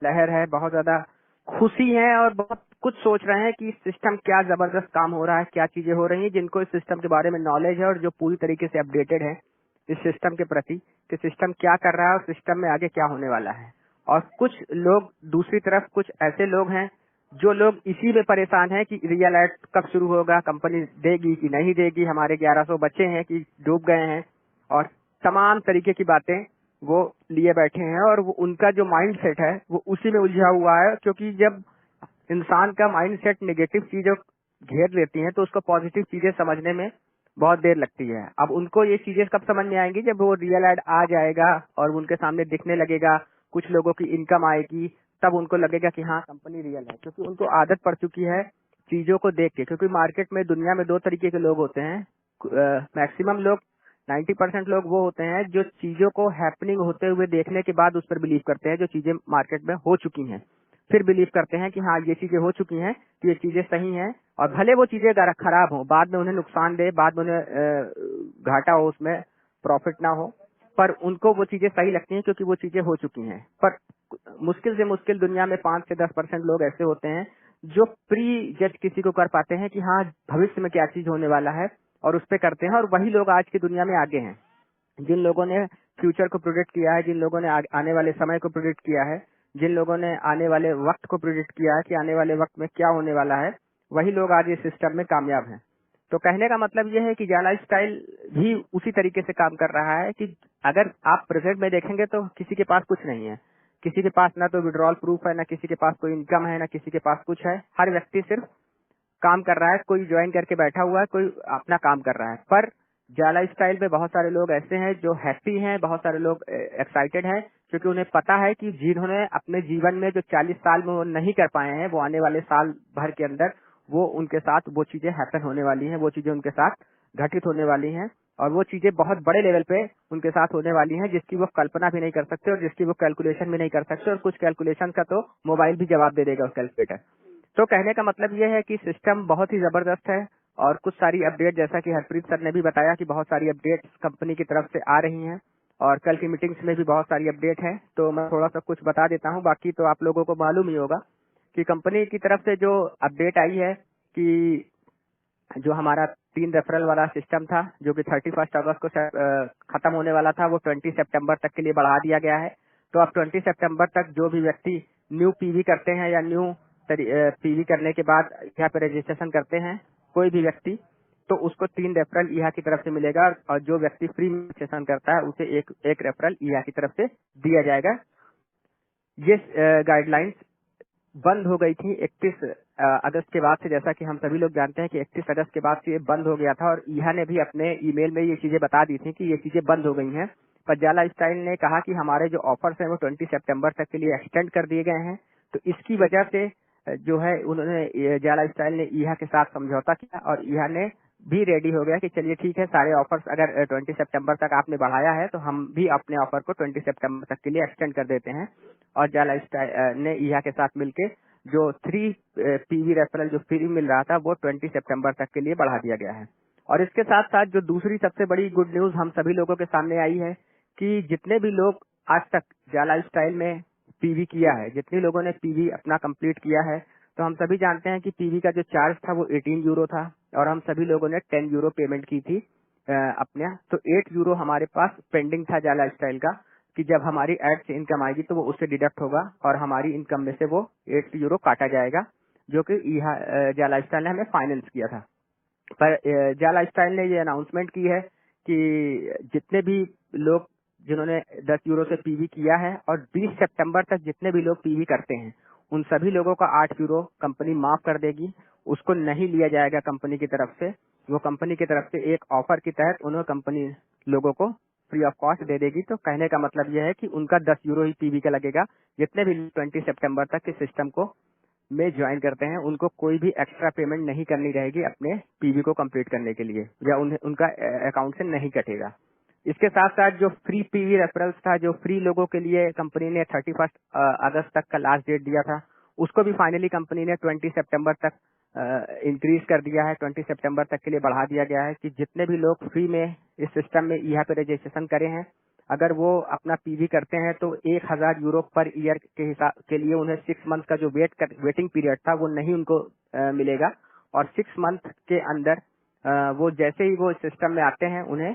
लहर है, बहुत ज्यादा खुशी है और बहुत कुछ सोच रहे हैं कि सिस्टम क्या जबरदस्त काम हो रहा है, क्या चीजें हो रही हैं। जिनको इस सिस्टम के बारे में नॉलेज है और जो पूरी तरीके से अपडेटेड है इस सिस्टम के प्रति कि सिस्टम क्या कर रहा है और सिस्टम में आगे क्या होने वाला है। और कुछ लोग दूसरी तरफ, कुछ ऐसे लोग हैं जो लोग इसी में परेशान हैं कि रियल एक्ट कब शुरू होगा, कंपनी देगी कि नहीं देगी, हमारे 1100 बच्चे हैं कि डूब गए हैं, और तमाम तरीके की बातें वो लिए बैठे हैं। और वो उनका जो माइंड सेट है वो उसी में उलझा हुआ है, क्योंकि जब इंसान का माइंड सेट नेगेटिव चीजें घेर लेती हैं तो उसको पॉजिटिव चीजें समझने में बहुत देर लगती है। अब उनको ये चीजें कब समझ में आएंगी, जब वो रियल एड आ जाएगा और उनके सामने दिखने लगेगा, कुछ लोगों की इनकम आएगी, तब उनको लगेगा कि हाँ कंपनी रियल है। क्योंकि उनको आदत पड़ चुकी है चीजों को देख के। क्योंकि मार्केट में, दुनिया में दो तरीके के लोग होते हैं। मैक्सिमम लोग, 90% लोग वो होते हैं जो चीजों को हैपनिंग होते हुए देखने के बाद उस पर बिलीव करते हैं, जो चीजें मार्केट में हो चुकी हैं। फिर बिलीव करते हैं कि हाँ ये चीजें हो चुकी हैं तो ये चीजें सही हैं, और भले वो चीजें खराब हो, बाद में उन्हें नुकसान दे, बाद में उन्हें घाटा हो, उसमें प्रॉफिट ना हो, पर उनको वो चीजें सही लगती हैं क्योंकि वो चीजें हो चुकी हैं। पर मुश्किल से मुश्किल दुनिया में 5 से 10% लोग ऐसे होते हैं जो प्री जज किसी को कर पाते हैं कि हाँ भविष्य में क्या चीज होने वाला है, और उस पे करते हैं। और वही लोग आज की दुनिया में आगे हैं। जिन लोगों ने फ्यूचर को प्रोडिक्ट किया है, जिन लोगों ने आने वाले समय को प्रोडिक्ट किया है, जिन लोगों ने आने वाले वक्त को प्रोडिक्ट किया है कि आने वाले वक्त में क्या होने वाला है, वही लोग आज इस सिस्टम में कामयाब हैं। तो कहने का मतलब यह है कि जाला स्टाइल भी उसी तरीके से काम कर रहा है कि अगर आप प्रेजेंट में देखेंगे तो किसी के पास कुछ नहीं है, किसी के पास ना तो विड्रॉल प्रूफ है, ना किसी के पास कोई इनकम है, ना किसी के पास कुछ है। हर व्यक्ति सिर्फ काम कर रहा है, कोई ज्वाइन करके बैठा हुआ है, कोई अपना काम कर रहा है। पर जाला स्टाइल में बहुत सारे लोग ऐसे हैं जो हैप्पी हैं, बहुत सारे लोग एक्साइटेड हैं, क्योंकि उन्हें पता है कि जिन्होंने अपने जीवन में जो 40 साल में वो नहीं कर पाए हैं, वो आने वाले साल भर के अंदर वो उनके साथ वो चीजें हैपन होने वाली हैं, वो चीजें उनके साथ घटित होने वाली हैं, और वो चीजें बहुत बड़े लेवल पे उनके साथ होने वाली हैं जिसकी वो कल्पना भी नहीं कर सकते और जिसकी वो कैलकुलेशन भी नहीं कर सकते। और कुछ कैलकुलेशन का तो मोबाइल भी जवाब दे देगा उस कैलकुलेटर। तो कहने का मतलब यह है कि सिस्टम बहुत ही जबरदस्त है, और कुछ सारी अपडेट, जैसा कि हरप्रीत सर ने भी बताया कि बहुत सारी अपडेट कंपनी की तरफ से आ रही हैं, और कल की मीटिंग्स में भी बहुत सारी अपडेट है। तो मैं थोड़ा सा कुछ बता देता हूँ, बाकी तो आप लोगों को मालूम ही होगा कि कंपनी की तरफ से जो अपडेट आई है कि जो हमारा 3 रेफरल वाला सिस्टम था, जो कि 31 अगस्त को खत्म होने वाला था, वो 20 सितंबर तक के लिए बढ़ा दिया गया है। तो अब 20 सितंबर तक जो भी व्यक्ति न्यू पीवी करते हैं या न्यू पीवी करने के बाद यहाँ पे रजिस्ट्रेशन करते हैं, कोई भी व्यक्ति, तो उसको 3 रेफरल ईहा की तरफ से मिलेगा, और जो व्यक्ति फ्री में रजिस्ट्रेशन करता है उसे एक रेफरल ईहा की तरफ से दिया जाएगा। ये गाइडलाइंस बंद हो गई थी 31 अगस्त के बाद से। जैसा कि हम सभी लोग जानते हैं कि 31 अगस्त के बाद से ये बंद हो गया था, और ईहा ने भी अपने ईमेल में ये चीजें बता दी थी कि ये चीजें बंद हो गई हैं। पर जाला स्टाइल ने कहा कि हमारे जो ऑफर्स हैं वो 20 सितंबर तक के लिए एक्सटेंड कर दिए गए हैं। तो इसकी वजह से जो है उन्होंने, जाला स्टाइल ने ईहा के साथ समझौता किया, और ईहा ने भी रेडी हो गया कि चलिए ठीक है, सारे ऑफर्स अगर 20 सितंबर तक आपने बढ़ाया है तो हम भी अपने ऑफर को 20 सितंबर तक के लिए एक्सटेंड कर देते हैं। और जाला स्टाइल ने ईहा के साथ मिलके जो 3 पीवी रेफरल जो फ्री मिल रहा था वो 20 सितंबर तक के लिए बढ़ा दिया गया है। और इसके साथ साथ जो दूसरी सबसे बड़ी गुड न्यूज हम सभी लोगों के सामने आई है कि जितने भी लोग आज तक जाला स्टाइल में पीवी किया है, जितने लोगों ने पीवी अपना कंप्लीट किया है, तो हम सभी जानते हैं कि पीवी का जो चार्ज था वो 18 यूरो था, और हम सभी लोगों ने 10 यूरो पेमेंट की थी अपने। तो 8 यूरो हमारे पास पेंडिंग था जाला स्टाइल का, कि जब हमारी एड से इनकम आएगी तो वो उससे डिडक्ट होगा, और हमारी इनकम में से वो 8 यूरो काटा जाएगा, जो कि जाला स्टाइल ने हमें फाइनेंस किया था। पर जाला स्टाइल ने ये अनाउंसमेंट की है कि जितने भी लोग जिन्होंने 10 यूरो से पीवी किया है, और 20 सितंबर तक जितने भी लोग पीवी करते हैं, उन सभी लोगों का 8 यूरो कंपनी माफ कर देगी। उसको नहीं लिया जाएगा कंपनी की तरफ से। वो कंपनी की तरफ से एक ऑफर के तहत उन्हें कंपनी लोगों को फ्री ऑफ कॉस्ट दे देगी। तो कहने का मतलब यह है कि उनका 10 यूरो ही पीवी का लगेगा। जितने भी 20 सितंबर तक के सिस्टम को में ज्वाइन करते हैं, उनको कोई भी एक्स्ट्रा पेमेंट नहीं करनी रहेगी अपने पीवी को कंप्लीट करने के लिए, या उनका अकाउंट से नहीं कटेगा। इसके साथ साथ जो फ्री पीवी रेफरल्स था, जो फ्री लोगों के लिए कंपनी ने 31 अगस्त तक का लास्ट डेट दिया था, उसको भी फाइनली कंपनी ने 20 सितंबर तक इंक्रीज कर दिया है। 20 सितंबर तक के लिए बढ़ा दिया गया है कि जितने भी लोग फ्री में इस सिस्टम में यहाँ पे रजिस्ट्रेशन करे हैं, अगर वो अपना पीवी करते हैं तो 1000 यूरो पर ईयर के हिसाब के लिए उन्हें 6 मंथ का जो वेटिंग पीरियड था वो नहीं उनको मिलेगा। और 6 मंथ के अंदर वो जैसे ही वो सिस्टम में आते हैं उन्हें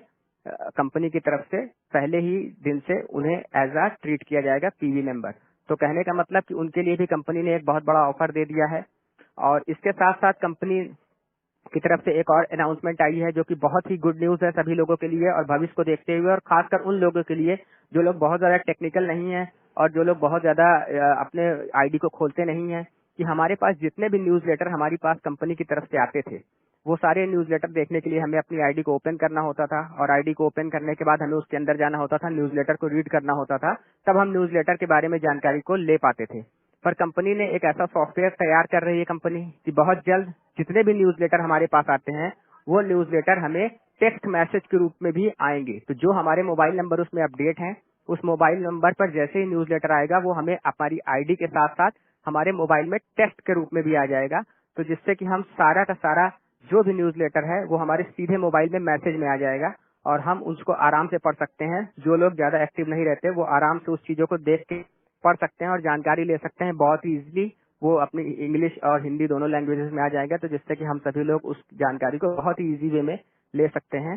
कंपनी की तरफ से पहले ही दिन से उन्हें एज अ ट्रीट किया जाएगा पीवी मेंबर। तो कहने का मतलब कि उनके लिए भी कंपनी ने एक बहुत बड़ा ऑफर दे दिया है। और इसके साथ साथ कंपनी की तरफ से एक और अनाउंसमेंट आई है जो कि बहुत ही गुड न्यूज है सभी लोगों के लिए और भविष्य को देखते हुए, और खासकर उन लोगों के लिए जो लोग बहुत ज्यादा टेक्निकल नहीं है और जो लोग बहुत ज्यादा अपने आईडी को खोलते नहीं है, कि हमारे पास जितने भी न्यूज लेटर हमारी पास कंपनी की तरफ से आते थे वो सारे न्यूज लेटर देखने के लिए हमें अपनी आईडी को ओपन करना होता था, और आईडी को ओपन करने के बाद हमें उसके अंदर जाना होता था, न्यूज लेटर को रीड करना होता था, तब हम न्यूज लेटर के बारे में जानकारी को ले पाते थे। पर कंपनी ने एक ऐसा सॉफ्टवेयर तैयार कर रही है कंपनी कि बहुत जल्द जितने भी न्यूज लेटर हमारे पास आते हैं वो न्यूज लेटर हमें टेक्स्ट मैसेज के रूप में भी आएंगे। तो जो हमारे मोबाइल नंबर उसमें अपडेट हैं, उस मोबाइल नंबर पर जैसे ही न्यूज लेटर आएगा वो हमें हमारी आईडी के साथ साथ हमारे मोबाइल में टेक्स्ट के रूप में भी आ जाएगा। तो जिससे कि हम सारा का सारा जो भी न्यूज लेटर है वो हमारे सीधे मोबाइल में मैसेज में आ जाएगा और हम उसको आराम से पढ़ सकते हैं। जो लोग ज्यादा एक्टिव नहीं रहते वो आराम से उस चीजों को देख के पढ़ सकते हैं और जानकारी ले सकते हैं बहुत ही इजीली। वो अपनी इंग्लिश और हिंदी दोनों लैंग्वेजेस में आ जाएगा, तो जिससे कि हम सभी लोग उस जानकारी को बहुत ही इजी वे में ले सकते हैं।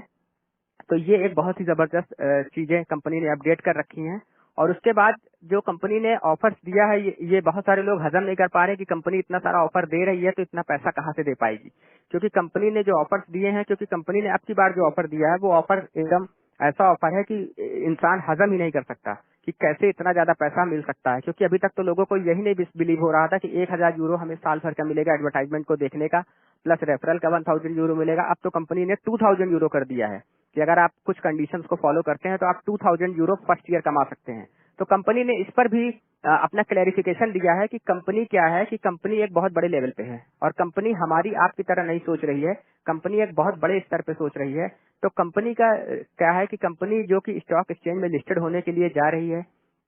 तो ये एक बहुत ही जबरदस्त चीजें कंपनी ने अपडेट कर रखी हैं। और उसके बाद जो कंपनी ने ऑफर्स दिया है ये बहुत सारे लोग हजम नहीं कर पा रहे कि कंपनी इतना सारा ऑफर दे रही है तो इतना पैसा कहाँ से दे पाएगी। क्योंकि कंपनी ने जो ऑफर्स दिए हैं, क्योंकि कंपनी ने अब की बार जो ऑफर दिया है वो ऑफर एकदम ऐसा ऑफर है कि इंसान हजम ही नहीं कर सकता कि कैसे इतना ज्यादा पैसा मिल सकता है। क्योंकि अभी तक तो लोगों को यही नहीं बिलीव हो रहा था कि 1000 यूरो हमें साल भर का मिलेगा एडवर्टाइजमेंट को देखने का, प्लस रेफरल का 1000 यूरो मिलेगा। अब तो कंपनी ने 2000 यूरो कर दिया है कि अगर आप कुछ कंडीशंस को फॉलो करते हैं तो आप 2000 यूरो फर्स्ट ईयर कमा सकते हैं। तो कंपनी ने इस पर भी अपना क्लैरिफिकेशन दिया है कि कंपनी क्या है, कि कंपनी एक बहुत बड़े लेवल पे है और कंपनी हमारी आपकी तरह नहीं सोच रही है, कंपनी एक बहुत बड़े स्तर पे सोच रही है। तो कंपनी का क्या है कि कंपनी जो कि स्टॉक एक्सचेंज में लिस्टेड होने के लिए जा रही है,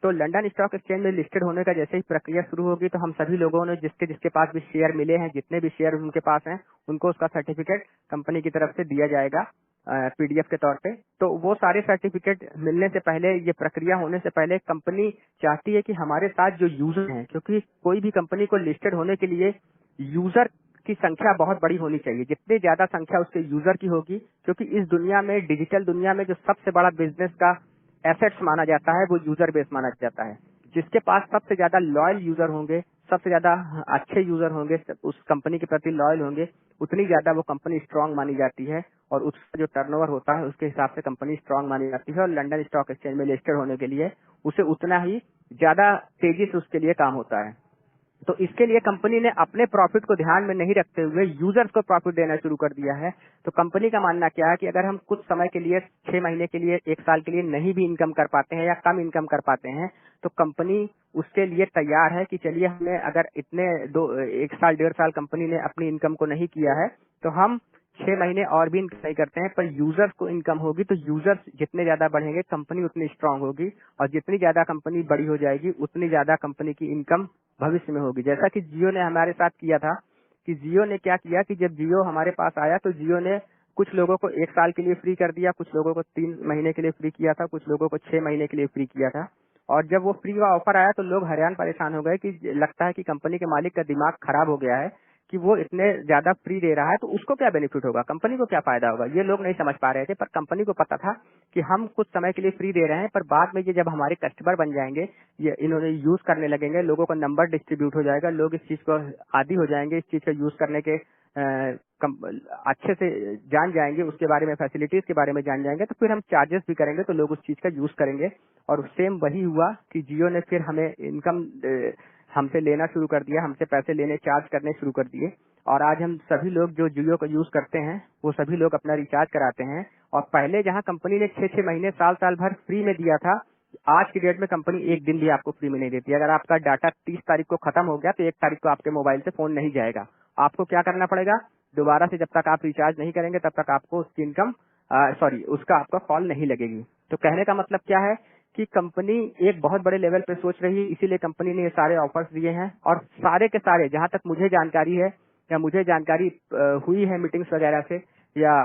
तो लंदन स्टॉक एक्सचेंज में लिस्टेड होने का जैसे ही प्रक्रिया शुरू होगी तो हम सभी लोगों ने जिसके पास भी शेयर मिले हैं, जितने भी शेयर उनके पास हैं, उनको उसका सर्टिफिकेट कंपनी की तरफ से दिया जाएगा पीडीएफ के तौर पे। तो वो सारे सर्टिफिकेट मिलने से पहले, ये प्रक्रिया होने से पहले, कंपनी चाहती है कि हमारे साथ जो यूजर हैं, क्योंकि कोई भी कंपनी को लिस्टेड होने के लिए यूजर की संख्या बहुत बड़ी होनी चाहिए। जितनी ज्यादा संख्या उसके यूजर की होगी, क्योंकि इस दुनिया में, डिजिटल दुनिया में जो सबसे बड़ा बिजनेस का एसेट्स माना जाता है वो यूजर बेस माना जाता है। जिसके पास सबसे ज्यादा लॉयल यूजर होंगे, सबसे ज्यादा अच्छे यूजर होंगे, उस कंपनी के प्रति लॉयल होंगे, उतनी ज्यादा वो कंपनी स्ट्रांग मानी जाती है और उसका जो टर्नओवर होता है उसके हिसाब से कंपनी स्ट्रांग मानी जाती है। और लंदन स्टॉक एक्सचेंज में लिस्टेड होने के लिए उसे उतना ही ज्यादा तेजी से उसके लिए काम होता है। तो इसके लिए कंपनी ने अपने प्रॉफिट को ध्यान में नहीं रखते हुए यूजर्स को प्रॉफिट देना शुरू कर दिया है। तो कंपनी का मानना क्या है कि अगर हम कुछ समय के लिए, 6 महीने के लिए, 1 साल के लिए नहीं भी इनकम कर पाते हैं या कम इनकम कर पाते हैं, तो कंपनी उसके लिए तैयार है कि चलिए हमने अगर इतने 1 साल 1.5 साल कंपनी ने अपनी इनकम को नहीं किया है तो हम 6 महीने और भी इनकम नहीं करते हैं, पर यूजर्स को इनकम होगी। तो यूजर्स जितने ज्यादा बढ़ेंगे कंपनी उतनी स्ट्रांग होगी, और जितनी ज्यादा कंपनी बड़ी हो जाएगी उतनी ज्यादा कंपनी की इनकम भविष्य में होगी। जैसा कि जियो ने हमारे साथ किया था, कि जियो ने क्या किया कि जब जियो हमारे पास आया तो जियो ने कुछ लोगों को 1 साल के लिए फ्री कर दिया, कुछ लोगों को 3 महीने के लिए फ्री किया था, कुछ लोगों को 6 महीने के लिए फ्री किया था। और जब वो फ्री का ऑफर आया तो लोग हैरान परेशान हो गए कि लगता है कि कंपनी के मालिक का दिमाग खराब हो गया है कि वो इतने ज्यादा फ्री दे रहा है तो उसको क्या बेनिफिट होगा, कंपनी को क्या फायदा होगा। ये लोग नहीं समझ पा रहे थे, पर कंपनी को पता था कि हम कुछ समय के लिए फ्री दे रहे हैं, पर बाद में ये जब हमारे कस्टमर बन जाएंगे, ये इन्होंने यूज करने लगेंगे, लोगों को नंबर डिस्ट्रीब्यूट हो जाएगा, लोग इस चीज को आदी हो जाएंगे, इस चीज का यूज करने के अच्छे से जान जाएंगे, उसके बारे में, फैसिलिटीज के बारे में जान जाएंगे, तो फिर हम चार्जेस भी करेंगे तो लोग उस चीज का यूज करेंगे। और सेम वही हुआ कि जियो ने फिर हमें इनकम हमसे लेना शुरू कर दिया, हमसे पैसे लेने, चार्ज करने शुरू कर दिए। और आज हम सभी लोग जो जियो को यूज करते हैं वो सभी लोग अपना रिचार्ज कराते हैं। और पहले जहां कंपनी ने 6-6 महीने, साल भर फ्री में दिया था, आज की डेट में कंपनी एक दिन भी आपको फ्री में नहीं देती। अगर आपका डाटा 30 तारीख को खत्म हो गया तो 1 तारीख को आपके मोबाइल से फोन नहीं जाएगा। आपको क्या करना पड़ेगा, दोबारा से जब तक आप रिचार्ज नहीं करेंगे तब तक आपको उसकी इनकम उसका आपका कॉल नहीं लगेगी। तो कहने का मतलब क्या है कि कंपनी एक बहुत बड़े लेवल पे सोच रही है, इसीलिए कंपनी ने ये सारे ऑफर्स दिए हैं। और सारे के सारे, जहां तक मुझे जानकारी है या मुझे जानकारी हुई है मीटिंग्स वगैरह से, या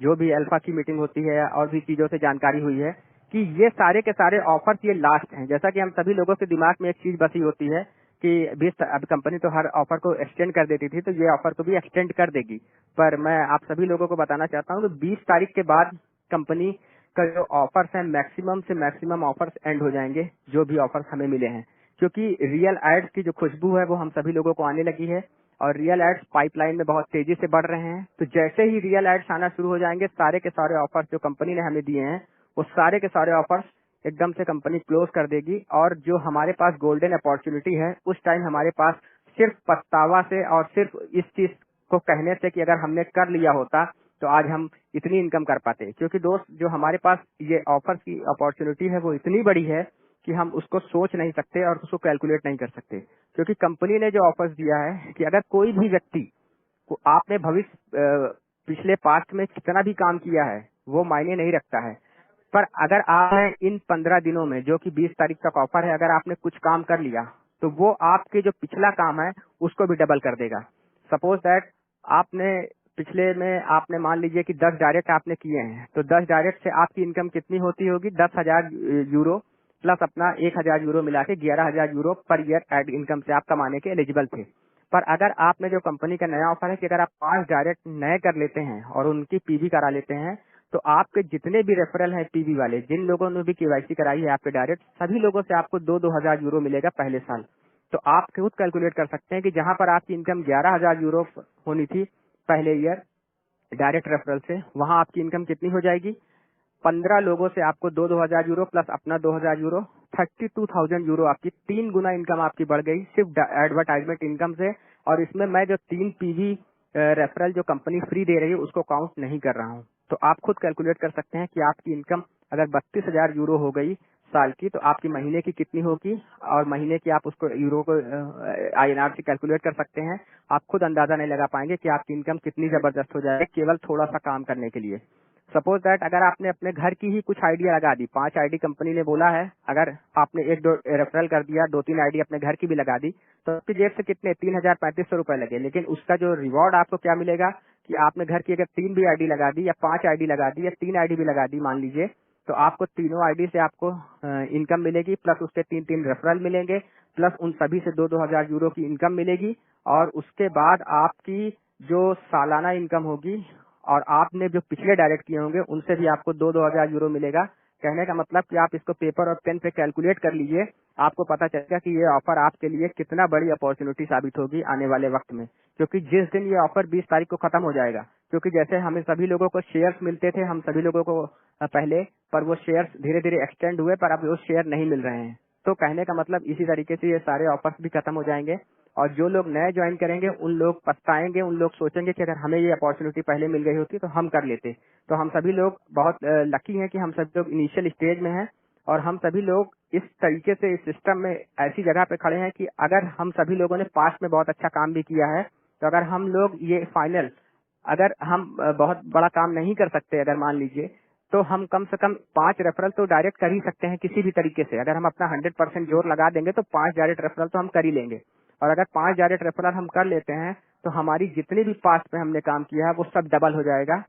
जो भी अल्फा की मीटिंग होती है और भी चीजों से जानकारी हुई है, कि कि ये सारे के सारे ऑफर्स ये लास्ट हैं। जैसा कि हम सभी लोगों के दिमाग में एक चीज बसी होती है कि 20 अब कंपनी तो हर ऑफर को एक्सटेंड कर देती थी, तो ये ऑफर को भी एक्सटेंड कर देगी। पर मैं आप सभी लोगों को बताना चाहता हूँ कि 20 तारीख के बाद कंपनी का जो ऑफर्स है मैक्सिमम से मैक्सिमम ऑफर्स एंड हो जाएंगे, जो भी ऑफर्स हमें मिले हैं, क्योंकि रियल एड्स की जो खुशबू है वो हम सभी लोगों को आने लगी है और रियल एड्स पाइपलाइन में बहुत तेजी से बढ़ रहे हैं। तो जैसे ही रियल एड्स आना शुरू हो जाएंगे, सारे के सारे ऑफर्स जो कंपनी ने हमें दिए हैं वो सारे के सारे ऑफर्स एकदम से कंपनी क्लोज कर देगी। और जो हमारे पास गोल्डन अपॉर्चुनिटी है, उस टाइम हमारे पास सिर्फ पछतावा से और सिर्फ इस चीज को कहने से कि अगर हमने कर लिया होता तो आज हम इतनी इनकम कर पाते। क्योंकि दोस्त, जो हमारे पास ये ऑफर की अपॉर्चुनिटी है वो इतनी बड़ी है कि हम उसको सोच नहीं सकते और उसको कैलकुलेट नहीं कर सकते। क्योंकि कंपनी ने जो ऑफर्स दिया है कि अगर कोई भी व्यक्ति को आपने भविष्य पिछले पास्ट में कितना भी काम किया है वो मायने नहीं रखता है, पर अगर आपने इन 15 दिनों में, जो कि 20 तारीख तक ऑफर है, अगर आपने कुछ काम कर लिया तो वो आपके जो पिछला काम है उसको भी डबल कर देगा। सपोज दैट आपने पिछले में आपने मान लीजिए कि 10 डायरेक्ट आपने किए हैं, तो 10 डायरेक्ट से आपकी इनकम कितनी होती होगी? 10,000 यूरो प्लस अपना 1,000 यूरो मिला के 11,000 euro per year add income से आप कमाने के एलिजिबल थे। पर अगर आपने जो कंपनी का नया ऑफर है कि अगर आप 5 डायरेक्ट नए कर लेते हैं और उनकी पीवी करा लेते हैं, तो आपके जितने भी रेफरल हैं पीवी वाले, जिन लोगों ने भी केवाईसी कराई है आपके डायरेक्ट, सभी लोगों से आपको 2,000 यूरो मिलेगा पहले साल। तो आप खुद कैलकुलेट कर सकते हैं कि जहां पर आपकी इनकम 11,000 यूरो होनी थी पहले ईयर डायरेक्ट रेफरल से, वहां आपकी इनकम कितनी हो जाएगी? 15 लोगों से आपको 2,000 यूरो प्लस अपना 2,000 यूरो, 32,000 यूरो आपकी 3 गुना इनकम आपकी बढ़ गई सिर्फ एडवर्टाइजमेंट इनकम से। और इसमें मैं जो 3 पीवी रेफरल जो कंपनी फ्री दे रही है उसको काउंट नहीं कर रहा हूँ। तो आप खुद कैलकुलेट कर सकते हैं कि आपकी इनकम अगर 32,000 यूरो हो गई साल की, तो आपकी महीने की कितनी होगी, और महीने की आप उसको यूरो को INR से कैलकुलेट कर सकते हैं। आप खुद अंदाजा नहीं लगा पाएंगे कि आपकी इनकम कितनी जबरदस्त हो जाएगी केवल थोड़ा सा काम करने के लिए। सपोज दैट अगर आपने अपने घर की ही कुछ आइडिया लगा दी, 5 आईडी कंपनी ने बोला है, अगर आपने 1-2 रेफरल कर दिया, 2-3 आईडी अपने घर की भी लगा दी, तो आपकी जेब से कितने 3,3500 रुपए लगे। लेकिन उसका जो रिवॉर्ड आपको क्या मिलेगा कि आपने घर की अगर 3 भी आईडी लगा दी या 5 आईडी लगा दी या 3 आईडी भी लगा दी मान लीजिए, तो आपको तीनों आईडी से आपको इनकम मिलेगी, प्लस उसके 3-3 रेफरल मिलेंगे, प्लस उन सभी से 2,000 यूरो की इनकम मिलेगी। और उसके बाद आपकी जो सालाना इनकम होगी और आपने जो पिछले डायरेक्ट किए होंगे उनसे भी आपको 2,000 यूरो मिलेगा। कहने का मतलब कि आप इसको पेपर और पेन पे कैलकुलेट कर लीजिए, आपको पता चलेगा कि ये ऑफर आपके लिए कितना बड़ी अपॉर्चुनिटी साबित होगी आने वाले वक्त में। क्योंकि जिस दिन ये ऑफर 20 तारीख को खत्म हो जाएगा, क्योंकि जैसे हमें सभी लोगों को शेयर्स मिलते थे, हम सभी लोगों को पहले, पर वो शेयर्स धीरे धीरे एक्सटेंड हुए, पर अब वो शेयर नहीं मिल रहे हैं। तो कहने का मतलब इसी तरीके से ये सारे ऑफर्स भी खत्म हो जाएंगे और जो लोग नए ज्वाइन करेंगे उन लोग पछताएंगे, उन लोग सोचेंगे कि अगर हमें ये अपॉर्चुनिटी पहले मिल गई होती तो हम कर लेते। तो हम सभी लोग बहुत लकी हैं कि हम सभी लोग इनिशियल स्टेज में हैं और हम सभी लोग इस तरीके से इस सिस्टम में ऐसी जगह पे खड़े हैं कि अगर हम सभी लोगों ने पास्ट में बहुत अच्छा काम भी किया है, तो अगर हम लोग ये फाइनल, अगर हम बहुत बड़ा काम नहीं कर सकते, अगर मान लीजिए, तो हम कम से कम 5 रेफरल तो डायरेक्ट कर ही सकते हैं किसी भी तरीके से। अगर हम अपना 100% जोर लगा देंगे तो 5 डायरेक्ट रेफरल तो हम कर ही लेंगे। और अगर 5 डायरेक्ट रेफरल हम कर लेते हैं तो हमारी जितनी भी पास्ट में हमने काम किया है वो सब डबल हो जाएगा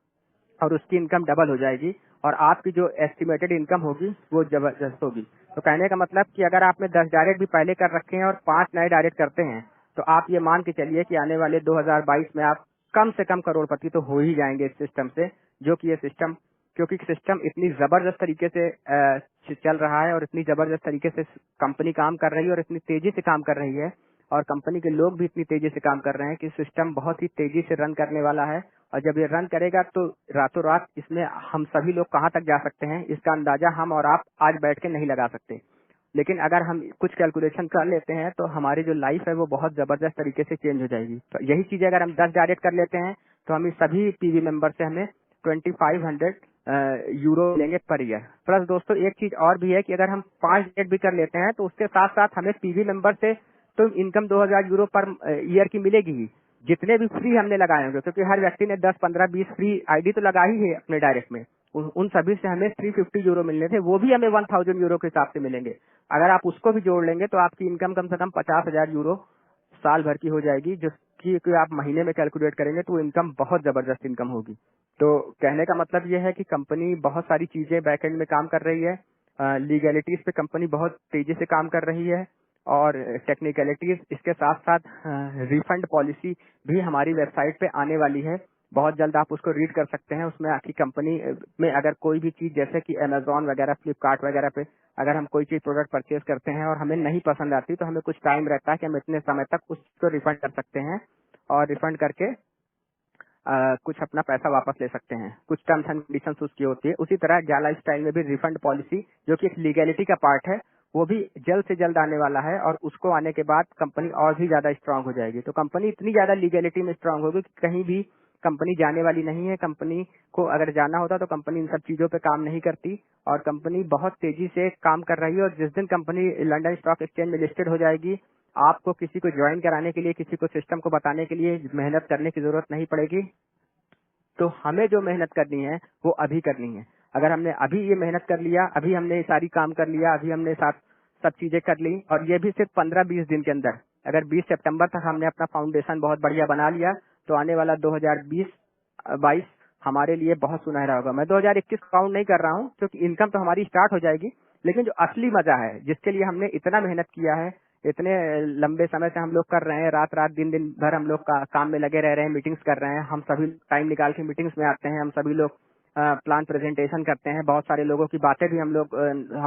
और उसकी इनकम डबल हो जाएगी और आपकी जो एस्टिमेटेड इनकम होगी वो जबरदस्त होगी। तो कहने का मतलब कि अगर आपने 10 डायरेक्ट भी पहले कर रखे हैं और 5 नए डायरेक्ट करते हैं, तो आप ये मान के चलिए कि आने वाले 2022 में आप कम से कम करोड़पति तो हो ही जाएंगे इस सिस्टम से। जो कि ये सिस्टम, क्योंकि सिस्टम इतनी जबरदस्त तरीके से चल रहा है और इतनी जबरदस्त तरीके से कंपनी काम कर रही है और इतनी तेजी से काम कर रही है और कंपनी के लोग भी इतनी तेजी से काम कर रहे हैं कि सिस्टम बहुत ही तेजी से रन करने वाला है। और जब ये रन करेगा तो रातों रात इसमें हम सभी लोग कहां तक जा सकते हैं, इसका अंदाजा हम और आप आज बैठ के नहीं लगा सकते। लेकिन अगर हम कुछ कैलकुलेशन कर लेते हैं तो हमारी जो लाइफ है वो बहुत जबरदस्त तरीके से चेंज हो जाएगी। तो यही चीज अगर हम 10 डायरेक्ट कर लेते हैं तो हम इस सभी पीवी मेंबर से हमें 2,500 यूरो लेंगे पर ईयर। प्लस दोस्तों एक चीज और भी है कि अगर हम 5 डायरेक्ट भी कर लेते हैं तो उसके साथ साथ हमें पीवी मेंबर से तो इनकम 2,000 यूरो पर ईयर की मिलेगी ही, जितने भी फ्री हमने लगाए होंगे। क्योंकि हर व्यक्ति ने 10, 15, 20 फ्री आईडी तो लगा ही है अपने डायरेक्ट में, उन सभी से हमें 350 यूरो मिलने थे, वो भी हमें 1,000 यूरो के हिसाब से मिलेंगे। अगर आप उसको भी जोड़ लेंगे तो आपकी इनकम कम से कम 50,000 यूरो साल भर की हो जाएगी, जो कि आप महीने में कैलकुलेट करेंगे तो इनकम बहुत जबरदस्त इनकम होगी। तो कहने का मतलब यह है कि कंपनी बहुत सारी चीजें बैकएंड में काम कर रही है लीगैलिटीज पे कंपनी बहुत तेजी से काम कर रही है और टेक्निकलिटीज इसके साथ साथ रिफंड पॉलिसी भी हमारी वेबसाइट पे आने वाली है। बहुत जल्द आप उसको रीड कर सकते हैं। उसमें आपकी कंपनी में अगर कोई भी चीज जैसे कि अमेजोन वगैरह, फ्लिपकार्ट वगैरह पे अगर हम कोई चीज प्रोडक्ट परचेज करते हैं और हमें नहीं पसंद आती तो हमें कुछ टाइम रहता है कि हम इतने समय तक उसको रिफंड कर सकते हैं और रिफंड करके कुछ अपना पैसा वापस ले सकते हैं। कुछ टर्म्स एंड कंडीशंस उसकी होती है। उसी तरह जाला स्टाइल में भी रिफंड पॉलिसी, जो कि एक लीगैलिटी का पार्ट है, वो भी जल्द से जल्द आने वाला है और उसको आने के बाद कंपनी और भी ज्यादा स्ट्रांग हो जाएगी। तो कंपनी इतनी ज्यादा लीगैलिटी में स्ट्रांग होगी कि कहीं भी कंपनी जाने वाली नहीं है। कंपनी को अगर जाना होता तो कंपनी इन सब चीजों पे काम नहीं करती और कंपनी बहुत तेजी से काम कर रही है। और जिस दिन कंपनी लंदन स्टॉक एक्सचेंज में लिस्टेड हो जाएगी, आपको किसी को ज्वाइन कराने के लिए, किसी को सिस्टम को बताने के लिए मेहनत करने की जरूरत नहीं पड़ेगी। तो हमें जो मेहनत करनी है वो अभी करनी है। अगर हमने अभी ये मेहनत कर लिया, अभी हमने सारी काम कर लिया, अभी हमने सब चीजें कर ली और ये भी सिर्फ 15-20 दिन के अंदर, अगर 20 सितंबर तक हमने अपना फाउंडेशन बहुत बढ़िया बना लिया तो आने वाला 2020-22 हमारे लिए बहुत सुनहरा होगा। मैं 2021 काउंट नहीं कर रहा हूँ क्योंकि इनकम तो हमारी स्टार्ट हो जाएगी, लेकिन जो असली मजा है, जिसके लिए हमने इतना मेहनत किया है, इतने लंबे समय से हम लोग कर रहे हैं, रात रात दिन दिन भर हम लोग काम में लगे रह रहे हैं, मीटिंग्स कर रहे हैं, हम सभी टाइम निकाल के मीटिंग्स में आते हैं, हम सभी लोग प्लान प्रेजेंटेशन करते हैं। बहुत सारे लोगों की बातें भी हम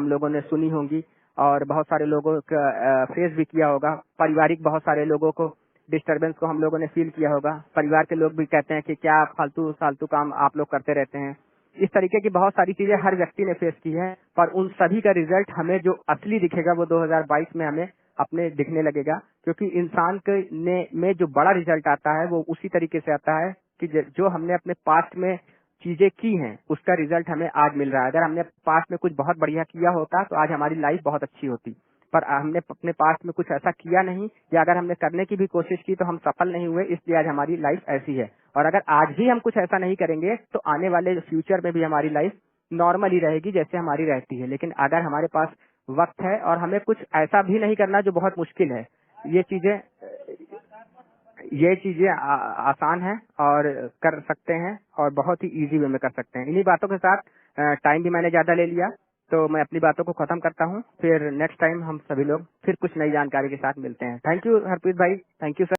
लोगों ने सुनी होंगी और बहुत सारे लोगों का फेस भी किया होगा। पारिवारिक बहुत सारे लोगों को डिस्टरबेंस को हम लोगों ने फील किया होगा। परिवार के लोग भी कहते हैं कि क्या फालतू फालतू काम आप लोग करते रहते हैं। इस तरीके की बहुत सारी चीजें हर व्यक्ति ने फेस की है, पर उन सभी का रिजल्ट हमें जो असली दिखेगा वो 2022 में हमें अपने दिखने लगेगा। क्योंकि इंसान के में जो बड़ा रिजल्ट आता है वो उसी तरीके से आता है कि जो हमने अपने पास्ट में चीजें की हैं उसका रिजल्ट हमें आज मिल रहा है। अगर हमने पास्ट में कुछ बहुत बढ़िया किया होता तो आज हमारी लाइफ बहुत अच्छी होती, पर हमने अपने पास्ट में कुछ ऐसा किया नहीं, या अगर हमने करने की भी कोशिश की तो हम सफल नहीं हुए, इसलिए आज हमारी लाइफ ऐसी है। और अगर आज भी हम कुछ ऐसा नहीं करेंगे तो आने वाले फ्यूचर में भी हमारी लाइफ नॉर्मल ही रहेगी जैसे हमारी रहती है। लेकिन अगर हमारे पास वक्त है और हमें कुछ ऐसा भी नहीं करना जो बहुत मुश्किल है, ये चीजें आसान है और कर सकते हैं और बहुत ही इजी वे में कर सकते हैं। इन्हीं बातों के साथ टाइम भी मैंने ज्यादा ले लिया तो मैं अपनी बातों को खत्म करता हूँ। फिर नेक्स्ट टाइम हम सभी लोग फिर कुछ नई जानकारी के साथ मिलते हैं। थैंक यू हरप्रीत भाई, थैंक यू सर।